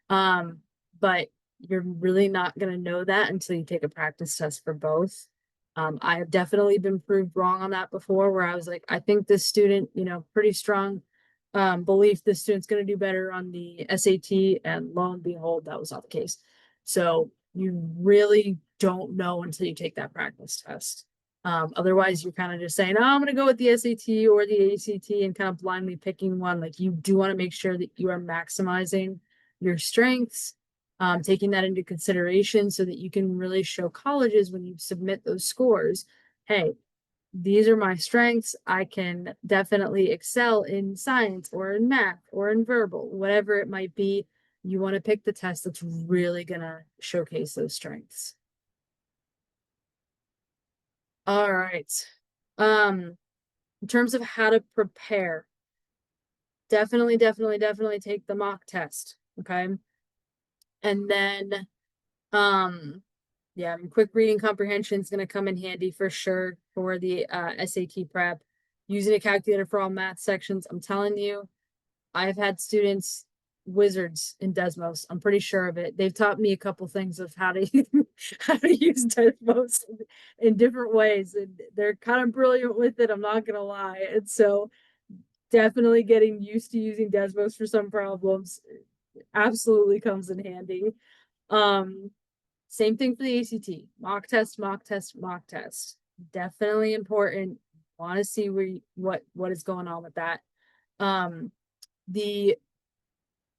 Um, but you're really not going to know that until you take a practice test for both. I have definitely been proved wrong on that before, where I was like, I think this student, pretty strong belief this student's going to do better on the SAT, and lo and behold, that was not the case. So you really don't know until you take that practice test. Otherwise, you're kind of just saying, oh, I'm going to go with the SAT or the ACT and kind of blindly picking one. Like, you do want to make sure that you are maximizing your strengths, taking that into consideration so that you can really show colleges when you submit those scores, hey, these are my strengths. I can definitely excel in science or in math or in verbal, whatever it might be. You want to pick the test that's really going to showcase those strengths. All right. In terms of how to prepare, definitely take the mock test. Okay. And then, um, yeah, quick reading comprehension is going to come in handy for sure for the SAT prep. Using a calculator for all math sections. I'm telling you, I've had students wizards in Desmos. I'm pretty sure of it. They've taught me a couple things of how to how to use Desmos in different ways, and they're kind of brilliant with it. I'm not gonna lie. And so definitely getting used to using Desmos for some problems absolutely comes in handy. Um, Same thing for the ACT. Mock test, mock test, mock test. Definitely important. Want to see what is going on with that. The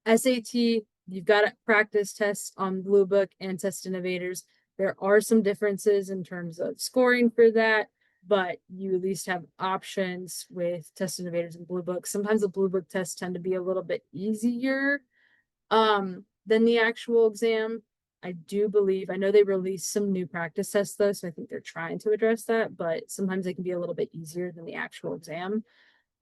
SAT, you've got to practice tests on Blue Book and Test Innovators. There are some differences in terms of scoring for that, but you at least have options with Test Innovators and Blue Book. Sometimes the Blue Book tests tend to be a little bit easier than the actual exam. I do believe, I know they released some new practice tests though, so I think they're trying to address that, but sometimes they can be a little bit easier than the actual exam.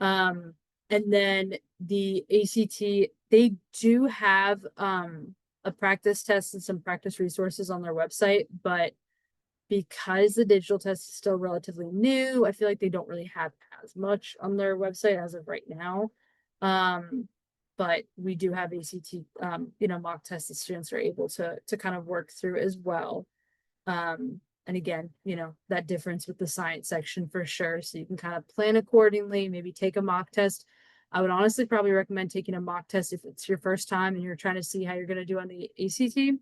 Um, and then the ACT, they do have a practice test and some practice resources on their website, but because the digital test is still relatively new, I feel like they don't really have as much on their website as of right now. But we do have ACT, mock tests that students are able to kind of work through as well. And again, that difference with the science section for sure. So you can kind of plan accordingly, maybe take a mock test. I would honestly probably recommend taking a mock test if it's your first time and you're trying to see how you're going to do on the ACT.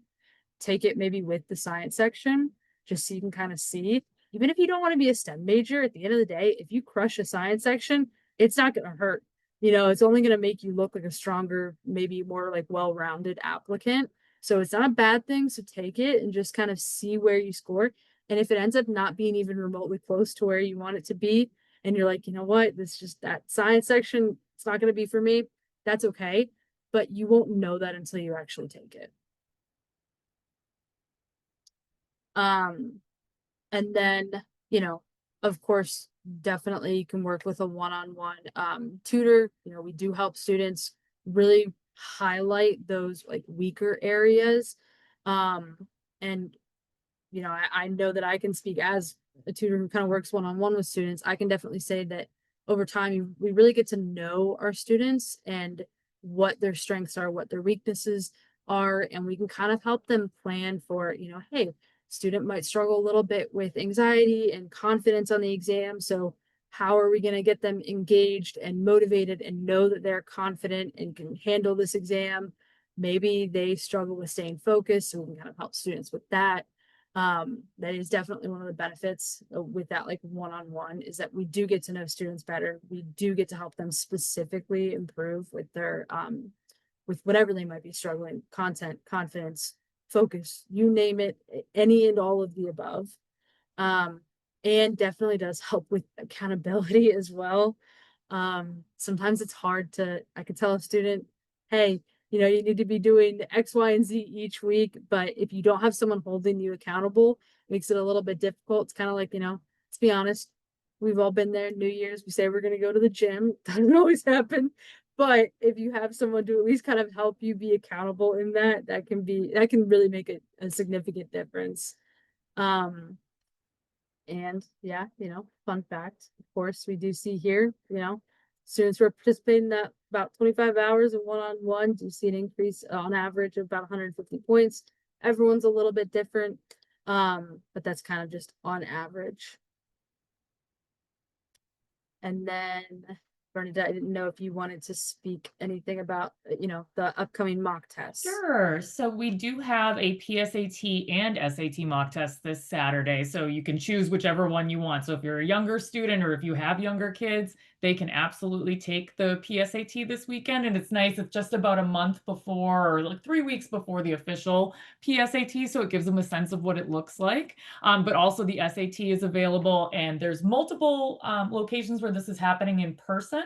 Take it maybe with the science section, just so you can kind of see. Even if you don't want to be a STEM major, at the end of the day, if you crush a science section, it's not going to hurt. It's only going to make you look like a stronger, maybe more like well-rounded applicant. So it's not a bad thing. So take it and just kind of see where you score. And if it ends up not being even remotely close to where you want it to be, and you're like, you know what, this just that science section, it's not going to be for me, that's okay. But you won't know that until you actually take it. Um, and then, Of course, definitely you can work with a one-on-one tutor. You know, we do help students really highlight those like weaker areas. Um, and you know, I know that I can speak as a tutor who kind of works one-on-one with students. I can definitely say that over time, we really get to know our students and what their strengths are, what their weaknesses are, and we can kind of help them plan for, you know, hey, student might struggle a little bit with anxiety and confidence on the exam. So how are we going to get them engaged and motivated and know that they're confident and can handle this exam? Maybe they struggle with staying focused, so we can kind of help students with that. That is definitely one of the benefits with that like one-on-one is that we do get to know students better. We do get to help them specifically improve with their with whatever they might be struggling, content, confidence, focus, you name it, any and all of the above. Um, and definitely does help with accountability as well. Sometimes it's hard to, I could tell a student, hey, you know, you need to be doing X, Y, and Z each week. But if you don't have someone holding you accountable, it makes it a little bit difficult. It's kind of like, you know, let's be honest, we've all been there. New Year's, we say we're going to go to the gym. Doesn't always happen. But if you have someone to at least kind of help you be accountable in that, that can really make a significant difference. Um, and yeah, you know, fun fact, of course, we do see here, you know, students who are participating in about 25 hours of one-on-one do see an increase on average of about 150 points. Everyone's a little bit different, but that's kind of just on average. And then Bernadette, I didn't know if you wanted to speak anything about, you know, the upcoming mock tests. Sure. So we do have a PSAT and SAT mock test this Saturday. So you can choose whichever one you want. So if you're a younger student or if you have younger kids, they can absolutely take the PSAT this weekend. And it's nice, it's just about a month before or like 3 weeks before the official PSAT. So it gives them a sense of what it looks like. But also the SAT is available and there's multiple locations where this is happening in person.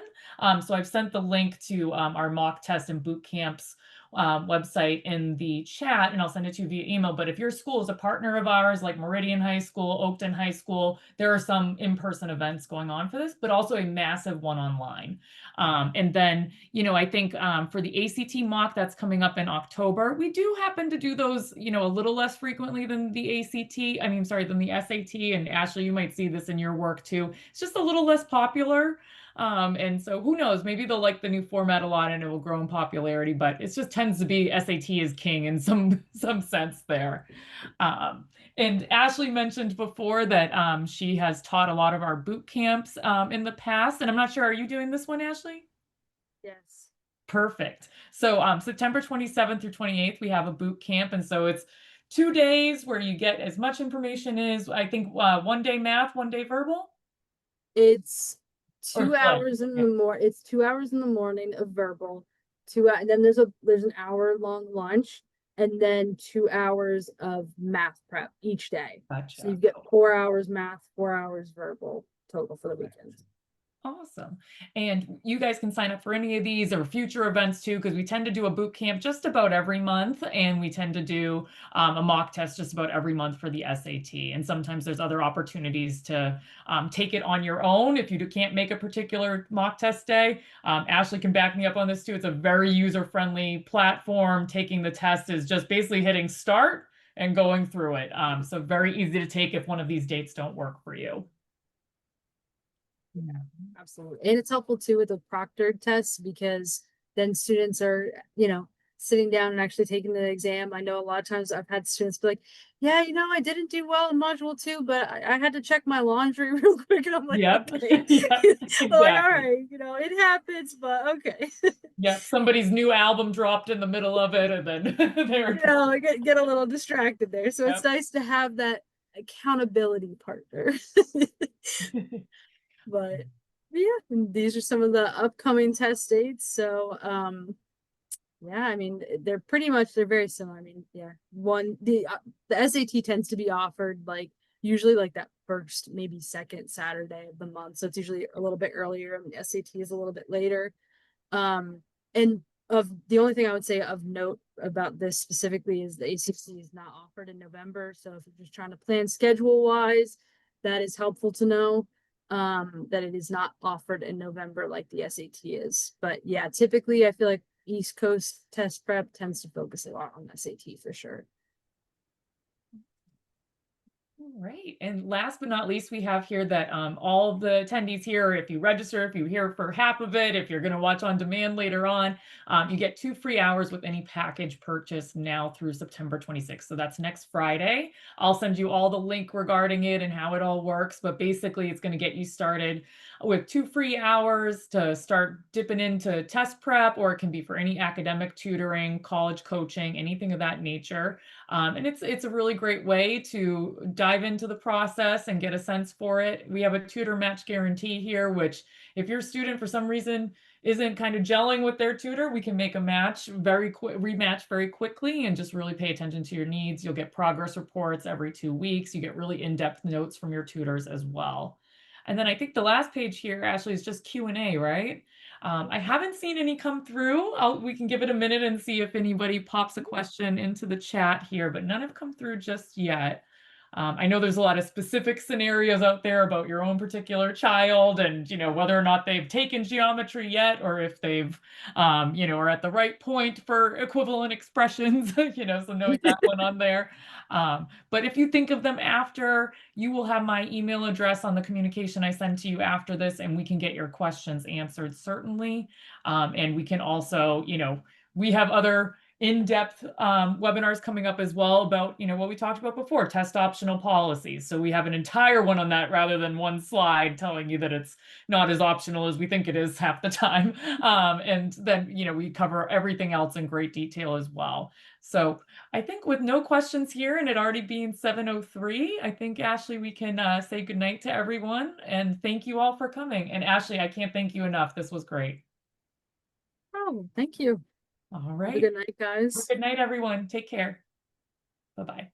So I've sent the link to our mock test and boot camps website in the chat, and I'll send it to you via email. But if your school is a partner of ours, like Meridian High School, Oakton High School, there are some in-person events going on for this, but also a massive one online. And then, you know, I think for the ACT mock that's coming up in October, we do happen to do those, you know, a little less frequently than the ACT. I mean, sorry, than the SAT. And Ashley, you might see this in your work too. It's just a little less popular. And so who knows, maybe they'll like the new format a lot and it will grow in popularity, but it just tends to be SAT is king in some sense there. Um, and Ashley mentioned before that she has taught a lot of our boot camps in the past. And I'm not sure, are you doing this one, Ashley? Yes. Perfect. So September 27th through 28th, we have a boot camp. And so it's 2 days where you get as much information as I think 1 day math, 1 day verbal It's or two like, hours in yeah, the it's 2 hours in the morning of verbal, and then there's an hour long lunch, and then 2 hours of math prep each day. So you gotcha. get 4 hours math, 4 hours verbal total for the weekend. Awesome. And you guys can sign up for any of these or future events too, because we tend to do a boot camp just about every month, and we tend to do a mock test just about every month for the SAT. And sometimes there's other opportunities to take it on your own if you can't make a particular mock test day. Ashley can back me up on this too. It's a very user-friendly platform. Taking the test is just basically hitting start and going through it. So very easy to take if one of these dates don't work for you. Yeah, absolutely. And it's helpful too with the proctored tests because then students are, you know, sitting down and actually taking the exam. I know a lot of times I've had students be like, yeah, you know, I didn't do well in module 2, but I had to check my laundry real quick. And I'm like, Yep. okay. Yep. I'm like, all Exactly. right, you know, it happens, but okay. Yep. Somebody's new album dropped in the middle of it, and then they're You know, I get a little distracted there. So it's yep. nice to have that accountability partner. But yeah, and these are some of the upcoming test dates. So yeah, I mean they're pretty much they're very similar. I mean, yeah, the SAT tends to be offered like usually like that first, maybe second Saturday of the month. So it's usually a little bit earlier, and the SAT is a little bit later. And of the only thing I would say of note about this specifically is the ACC is not offered in November. So if you're just trying to plan schedule wise, that is helpful to know. That it is not offered in November like the SAT is. But yeah, typically I feel like East Coast test prep tends to focus a lot on SAT for sure. All right. And last but not least, we have here that all of the attendees here, if you register, if you're here for half of it, if you're going to watch on demand later on, you get 2 free hours with any package purchase now through September 26th. So that's next Friday. I'll send you all the link regarding it and how it all works. But basically, it's going to get you started with 2 free hours to start dipping into test prep, or it can be for any academic tutoring, college coaching, anything of that nature. And it's a really great way to dive into the process and get a sense for it. We have a tutor match guarantee here, which if your student for some reason isn't kind of gelling with their tutor, we can make a match very quick, rematch very quickly, and just really pay attention to your needs. You'll get progress reports every 2 weeks. You get really in-depth notes from your tutors as well. And then I think the last page here, Ashley, is just Q&A, right? I haven't seen any come through. We can give it a minute and see if anybody pops a question into the chat here, but none have come through just yet. I know there's a lot of specific scenarios out there about your own particular child and, whether or not they've taken geometry yet, or if they've, are at the right point for equivalent expressions, so knowing that one on there. But if you think of them after, you will have my email address on the communication I send to you after this, and we can get your questions answered, certainly. And we can also, we have other in-depth webinars coming up as well about, what we talked about before, test optional policies. So we have an entire one on that rather than one slide telling you that it's not as optional as we think it is half the time. And then, we cover everything else in great detail as well. So I think with no questions here and it already being 7:03, I think, Ashley, we can say goodnight to everyone and thank you all for coming. And Ashley, I can't thank you enough. This was great. Oh, thank you. All Have a right. good night, guys. Good night, everyone. Take care. Bye-bye.